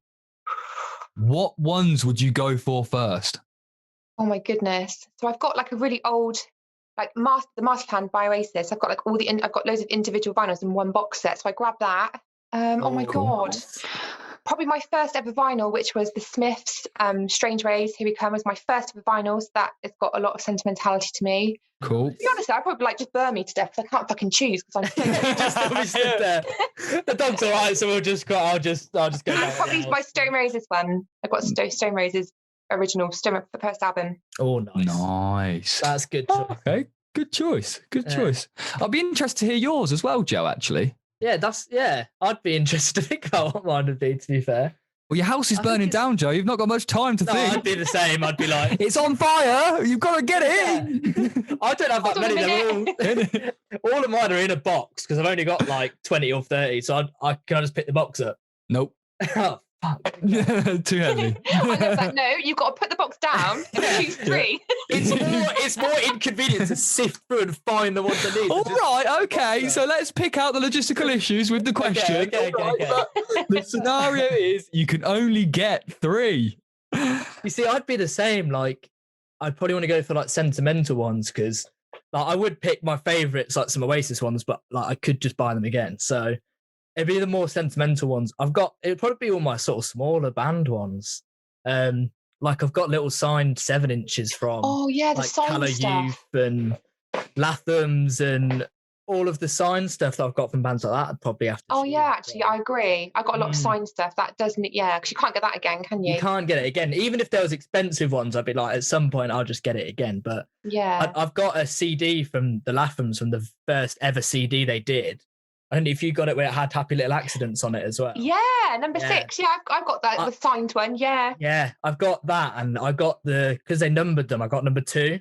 What ones would you go for first? Oh my goodness. So I've got like a really old, like the Master Plan by Oasis. I've got like I've got loads of individual vinyls in one box set. So I grabbed that. Oh my God. Probably my first ever vinyl, which was the Smiths, Strange Ways, Here We Come, was my first ever vinyls. That has got a lot of sentimentality to me. Cool. To be honest, I'd probably like just burn me to death because I can't fucking choose because I'm just let me sit there. The dog's all right, so I'll just go. And down probably now. my Stone Roses one. I've got Stone Roses original, the first album. Oh, nice. Nice. That's good. Okay. Good choice. Good choice. I'll be interested to hear yours as well, Joe, actually. Yeah, I'd be interested to think about what mine would be, to be fair. Well, your house is burning down, Joe. You've not got much time to No, think. I'd be the same. I'd be like, It's on fire. You've got to get it. I don't have that Hold on a many. All of mine are in a box because I've only got like 20 or 30. So I can just pick the box up. Nope. Oh, fuck. Too heavy. I love that. No, you've got to put the box down and choose 3. It's more inconvenient to sift through and find the ones I need. All right, okay. So let's pick out the logistical issues with the question. Okay. But the scenario is you can only get 3. You see, I'd be the same. Like, I'd probably want to go for like sentimental ones because like, I would pick my favourites, like some Oasis ones, but like I could just buy them again. So it'd be the more sentimental ones. It'd probably be all my sort of smaller band ones. Like I've got little signed 7 inches from Oh yeah, the like sign Colour stuff. Youth and Lathams and all of the signed stuff that I've got from bands like that. I'd probably have to. Oh choose. yeah, actually, I agree. I got a lot of signed stuff. That doesn't, yeah, because you can't get that again, can you? You can't get it again. Even if there was expensive ones, I'd be like, at some point, I'll just get it again. But Yeah. I've got a CD from the Lathams from the first ever CD they did. And if you got it where it had Happy Little Accidents on it as well. Yeah, number 6. Yeah, I've got that, the signed one. Yeah. Yeah, I've got that, and I got because they numbered them. I got number 2.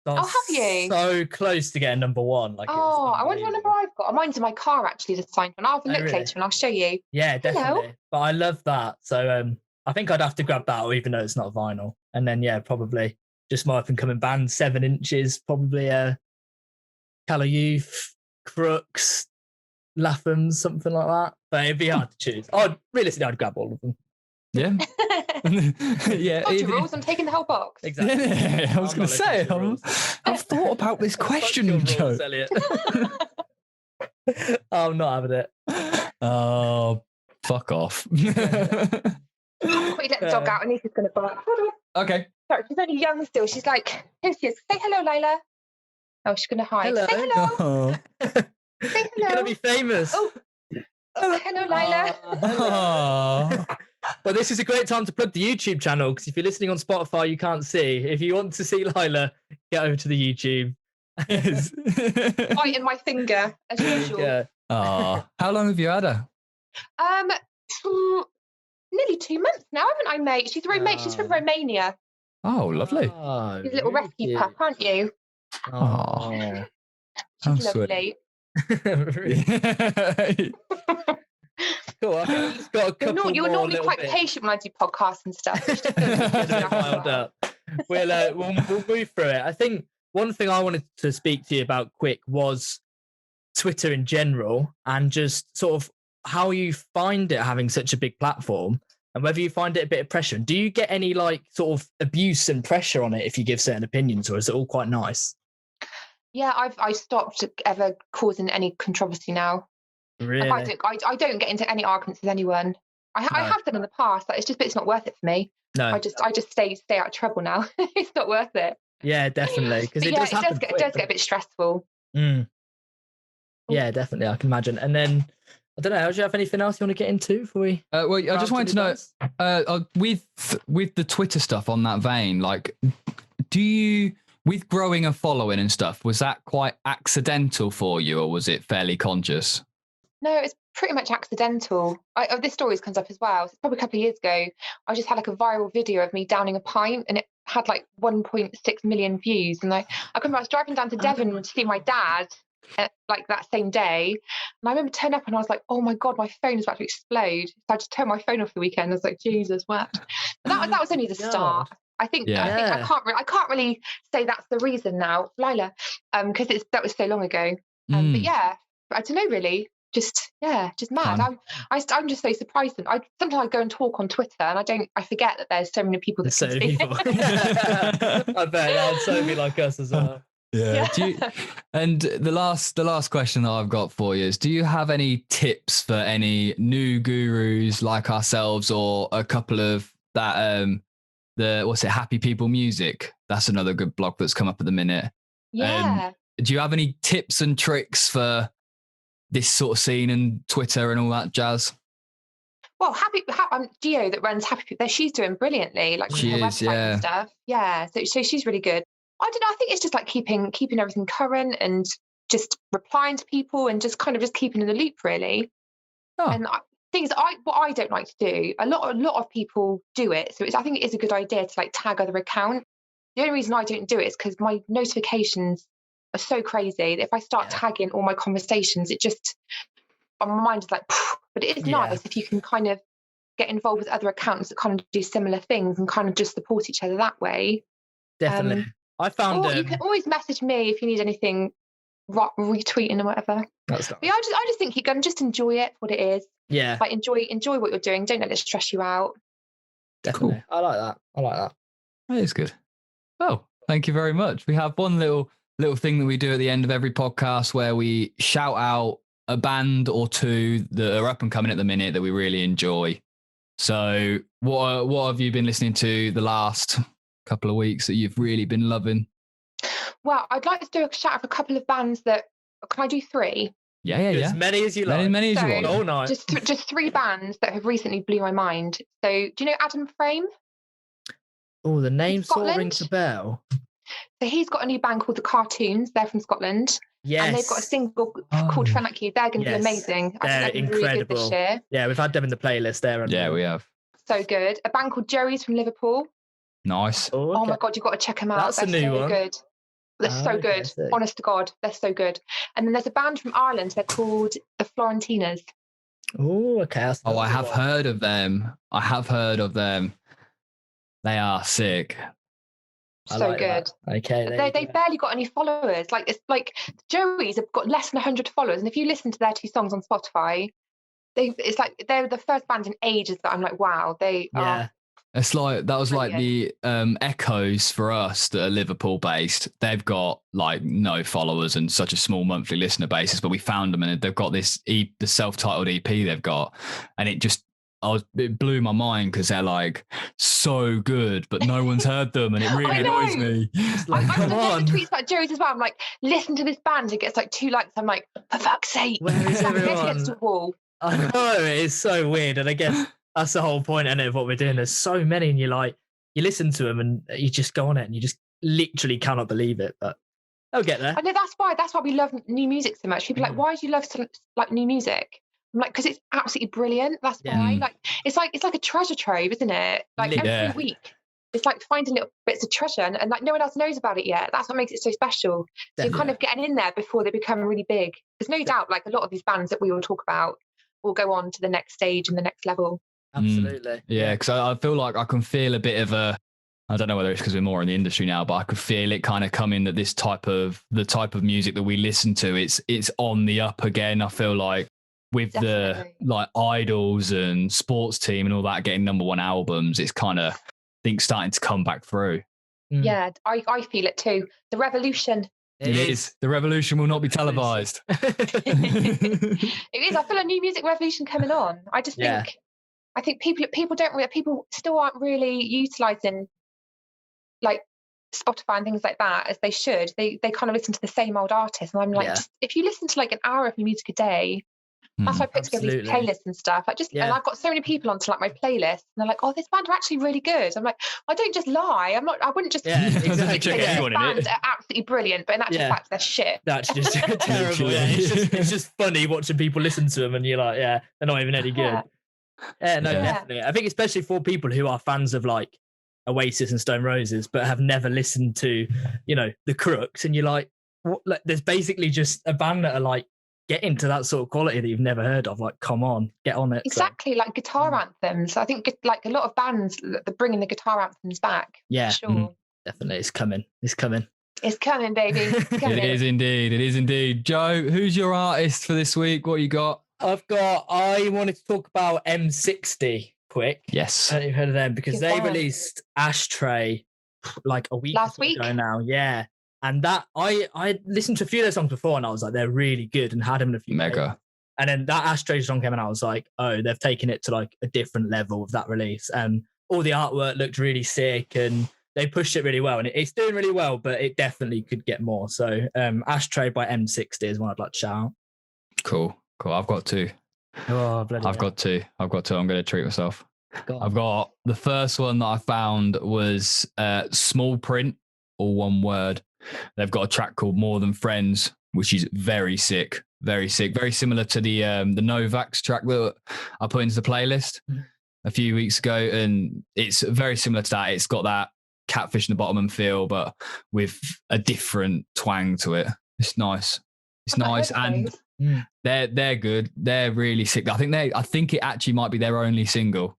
So have you? So close to getting number 1. Like, I wonder what number I've got. Mine's in my car actually, the signed one. I'll have a look later and I'll show you. Yeah, definitely. Hello. But I love that. So I think I'd have to grab that, even though it's not vinyl. And then probably just my up and coming band, 7 Inches, probably Calla Youth, Crooks, Lathams, something like that. But it'd be hard to choose. Realistically, I'd grab all of them. Yeah. Yeah. Rules, I'm taking the whole box. Exactly. Yeah, I was going to say, I've thought about this question, Joe. I'm not having it. Oh, fuck off. I'll quickly let the dog out. Anisha's going to bark. Hold on. Okay. Sorry, she's only young still. She's like, here she is. Say hello, Lila. Oh, she's going to hide. Hello. Say hello. Oh. Say hello. You're going to be famous. Oh. Hello, Lila. Oh. Well, this is a great time to plug the YouTube channel, because if you're listening on Spotify, you can't see. If you want to see Lila, get over to the YouTube. Biting my finger, as usual. Yeah. Oh. How long have you had her? Nearly 2 months now, haven't I, mate? She's She's from Romania. Oh, lovely. She's a little rescue pup, aren't you? Oh. She's lovely. Cool. I've just got a couple You're normally quite bits. patient when I do podcasts and stuff. We'll move through it. I think one thing I wanted to speak to you about quick was Twitter in general, and just sort of how you find it having such a big platform, and whether you find it a bit of pressure. Do you get any sort of abuse and pressure on it if you give certain opinions, or is it all quite nice? Yeah, I stopped ever causing any controversy now. Really? I don't get into any arguments with anyone. I have done in the past. It's not worth it for me. No. I just stay out of trouble now. It's not worth it. Yeah, definitely. Because it does get a bit stressful. Yeah, definitely. I can imagine. And then I don't know. Do you have anything else you want to get into before we? Well, I just wanted to know with the Twitter stuff on that vein. Do you, with growing a following and stuff, was that quite accidental for you, or was it fairly conscious? No, it's pretty much accidental. This story comes up as well. So probably a couple of years ago, I just had a viral video of me downing a pint, and it had 1.6 million views. And I remember I was driving down to Devon to see my dad that same day, and I remember turning up and I was like, oh my god, my phone is about to explode. So I just turned my phone off the weekend. I was like, Jesus, what? But that was only the start. I think I can't really say that's the reason now, Lila, because that was so long ago. But yeah, I don't know really. Just mad. I'm just so surprised. Sometimes I go and talk on Twitter, and I forget that there's so many people that so many people. I bet that would so be like us as well. Yeah. And the last question that I've got for you is: do you have any tips for any new gurus like ourselves, or a couple of that Happy People Music? That's another good blog that's come up at the minute. Yeah. Do you have any tips and tricks for this sort of scene and Twitter and all that jazz? Well, Gio that runs Happy People, she's doing brilliantly, her website and stuff. Yeah, so she's really good. I don't know. I think it's just keeping everything current and just replying to people and just kind of just keeping in the loop, really. Oh. And what I don't like to do, a lot of people do it. So I think it is a good idea to tag other accounts. The only reason I don't do it is because my notifications are so crazy that if I start tagging all my conversations, my mind is like, but it is nice if you can kind of get involved with other accounts that kind of do similar things and kind of just support each other that way. Definitely. I found you can always message me if you need anything retweeting or whatever. That's nice. But yeah, I just think you can just enjoy it for what it is. Yeah. Enjoy what you're doing. Don't let it stress you out. Definitely. Cool. I like that. That is good. Oh, thank you very much. We have one little thing that we do at the end of every podcast where we shout out a band or two that are up and coming at the minute that we really enjoy. So what have you been listening to the last couple of weeks that you've really been loving? Well, I'd like to do a shout out of a couple of bands that, can I do 3? Yeah. As many as you like. As many as you want. Oh, nice. Just 3 bands that have recently blew my mind. So do you know Adam Frame? Oh, the name sort of rings a bell. So he's got a new band called The Cartoons. They're from Scotland. Yes. And they've got a single called Friend Like You. They're going to be amazing. I think they're going to be really good this year. Yeah, we've had them in the playlist there. Yeah, we have. So good. A band called Joey's from Liverpool. Nice. Oh my God, you've got to check them out. That's a new one. Good. They're so good. Honest to God, they're so good. And then there's a band from Ireland. They're called the Florentinas. Oh, okay. I have heard of them. They are sick. So good. That. Okay. They've barely got any followers. Like, it's like Joey's have got less than 100 followers. And if you listen to their 2 songs on Spotify, it's like they're the first band in ages that I'm like, wow, they are. It's like that was brilliant. Like the Echoes for us that are Liverpool based. They've got like no followers and such a small monthly listener basis, but we found them and they've got this the self-titled EP they've got, and it blew my mind because they're like so good, but no one's heard them, and it really annoys me. Like, I tweets about Joey's as well. I'm like, listen to this band. It gets like 2 likes. I'm like, for fuck's sake, where is everyone? Against the wall. I know, it is so weird, and I guess that's the whole point of what we're doing. There's so many, and you listen to them, and you just go on it, and you just literally cannot believe it. But they'll get there. I know that's why we love new music so much. People are like, why do you love like new music? I'm like, because it's absolutely brilliant. That's why. Like, it's like a treasure trove, isn't it? Like every week, it's like finding little bits of treasure, and like no one else knows about it yet. That's what makes it so special. So you're kind of getting in there before they become really big. There's no doubt, like a lot of these bands that we will talk about will go on to the next stage and the next level. Absolutely. Yeah, because I feel like I can feel a bit of I don't know whether it's because we're more in the industry now, but I could feel it kind of coming that the type of music that we listen to, it's on the up again. I feel like with the like Idols and Sports Team and all that getting #1 albums, it's kind of, I think, starting to come back through. Yeah, I feel it too. The revolution. It is. The revolution will not be televised. It is. I feel a new music revolution coming on. I just think, I think people still aren't really utilising like Spotify and things like that as they should. They kind of listen to the same old artists, and I'm like, just, if you listen to like an hour of music a day, that's why I put together these playlists and stuff. Like and I've got so many people onto like my playlist, and they're like, "Oh, this band are actually really good." I'm like, I don't just lie. I wouldn't just say these bands are absolutely brilliant, but in actual fact, they're shit. That's just terrible. It's just funny watching people listen to them, and you're like, they're not even any good. Definitely. I think especially for people who are fans of like Oasis and Stone Roses, but have never listened to, the Crooks, and you're like, what? Like, there's basically just a band that are like getting to that sort of quality that you've never heard of. Like, come on, get on it. Exactly, like guitar anthems. I think like a lot of bands, they're bringing the guitar anthems back. Yeah, sure. Definitely, it's coming, baby. It's coming. It is indeed. Joe, who's your artist for this week? What you got? I wanted to talk about M60 quick. Yes. I don't know if you've heard of them, because they released Ashtray like a week ago now. Yeah. And that I listened to a few of their songs before, and I was like, they're really good, and had them in a few mega days. And then that Ashtray song came, and I was like, oh, they've taken it to like a different level with that release. And all the artwork looked really sick, and they pushed it really well, and it's doing really well, but it definitely could get more. So Ashtray by M60 is one I'd like to shout out. Cool. I've got 2. Oh, bloody I've got 2. I'm going to treat myself. I've got the first one that I found was Small Print, all one word. They've got a track called More Than Friends, which is very sick, very similar to the Novax track that I put into the playlist a few weeks ago, and it's very similar to that. It's got that Catfish in the Bottom and feel, but with a different twang to it. It's nice. And they're good. They're really sick. I think it actually might be their only single.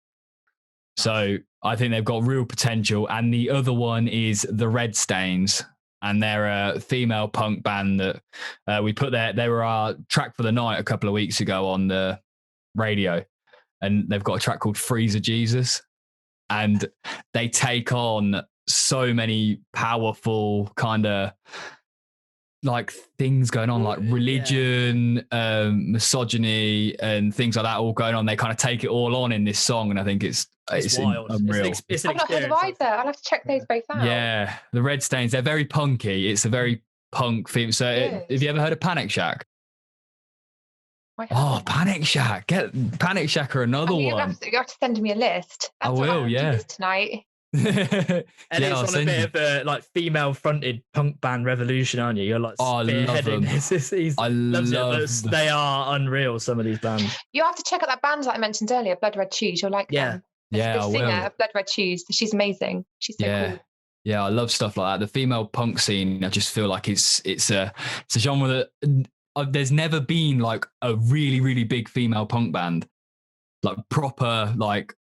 So I think they've got real potential. And the other one is the Red Stains, and they're a female punk band that we put there. They were our track for the night a couple of weeks ago on the radio, and they've got a track called Freezer Jesus, and they take on so many powerful kind of like things going on, like religion, misogyny, and things like that all going on. They kind of take it all on in this song, and I think it's wild. Unreal. I've not heard of either. I'll have to check those both out. Yeah, the Red Stains, they're very punky. It's a very punk theme. So have you ever heard of Panic Shack? Oh, Panic Shack. Panic Shack are another one. You have to send me a list. I will, yeah. Tonight. And I'll it's on a send bit you. of a like female-fronted punk band revolution, aren't you? You're like Oh, I love spearheading them. this. He I loves it, love but them. they are unreal. Some of these bands. You have to check out that band that I mentioned earlier, Blood Red Shoes. You'll like Yeah. them. Yeah, The I singer will. of Blood Red Shoes. She's amazing. She's so Yeah. cool. Yeah, I love stuff like that. The female punk scene, I just feel like it's a genre that there's never been like a really, really big female punk band, like proper, like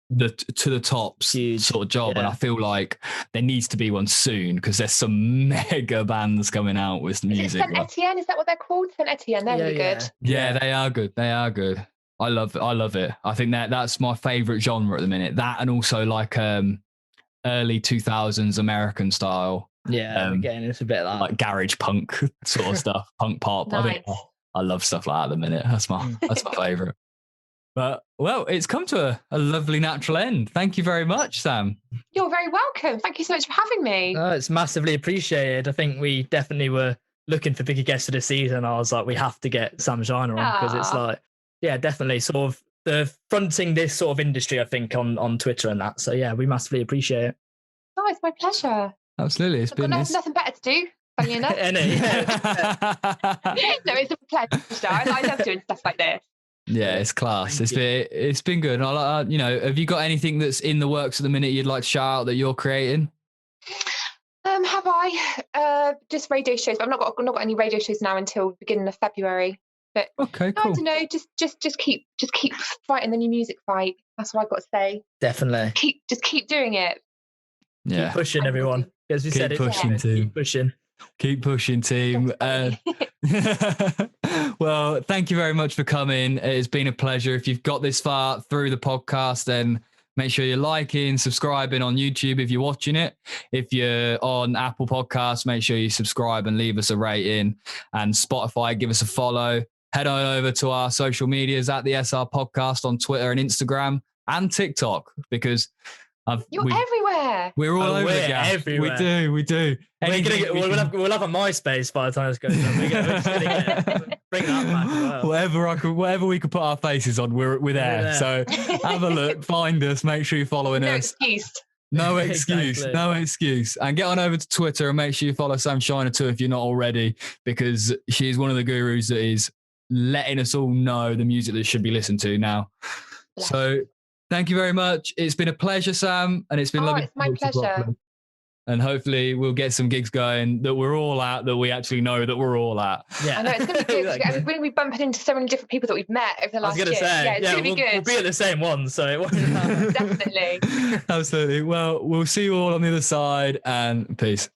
the to the tops Huge. sort of job. And Yeah. I feel like there needs to be one soon because there's some mega bands coming out with Is it music. Saint Etienne? Is that what they're called? Saint Etienne. They're really good. Yeah, they are good. They are good. I love it. I think that's my favorite genre at the minute. That and also like early 2000s American style. Yeah, again, it's a bit like garage punk sort of stuff, punk pop. Nice. I love stuff like that at the minute. That's my favorite. But well, it's come to a lovely natural end. Thank you very much, Sam. You're very welcome. Thank you so much for having me. It's massively appreciated. I think we definitely were looking for bigger guests of the season. I was like, we have to get Sam Shiner on because it's like, yeah, definitely sort of the fronting this sort of industry, I think, on Twitter and that. So yeah, we massively appreciate it. Oh, it's my pleasure. Absolutely. I've got nothing better to do, funny enough. No, it's a pleasure. I love doing stuff like this. Yeah, it's class. It's been good. You know, have you got anything that's in the works at the minute you'd like to shout out that you're creating? Have I? Just radio shows. But I've not got any radio shows now until beginning of February. But okay, cool. I don't know. Just keep fighting the new music fight. That's what I've got to say. Definitely. Keep doing it. Yeah. Keep pushing, everyone. As we said, keep pushing, team. Keep pushing, team. Well, thank you very much for coming. It's been a pleasure. If you've got this far through the podcast, then make sure you're liking, subscribing on YouTube if you're watching it. If you're on Apple Podcasts, make sure you subscribe and leave us a rating. And Spotify, give us a follow. Head on over to our social medias at the SR Podcast on Twitter and Instagram and TikTok because you're everywhere. We're all over the gap. Everywhere. We do. We'll have a MySpace by the time this goes on. We're gonna bring that back as well. Whatever we could put our faces on, we're there. So have a look, find us, make sure you're following us. No excuse. Exactly. No excuse. And get on over to Twitter and make sure you follow Sam Shiner too if you're not already, because she's one of the gurus that is letting us all know the music that should be listened to now. So thank you very much. It's been a pleasure, Sam, and it's been lovely. It's my pleasure. And hopefully we'll get some gigs going that we're all at, that we actually know that we're all at. Yeah, I know it's going to be good. Exactly. We're going to be bumping into so many different people that we've met over the last year. Yeah, it's going to be good. We'll be at the same one, so it won't. Definitely. Absolutely. Well, we'll see you all on the other side, and peace.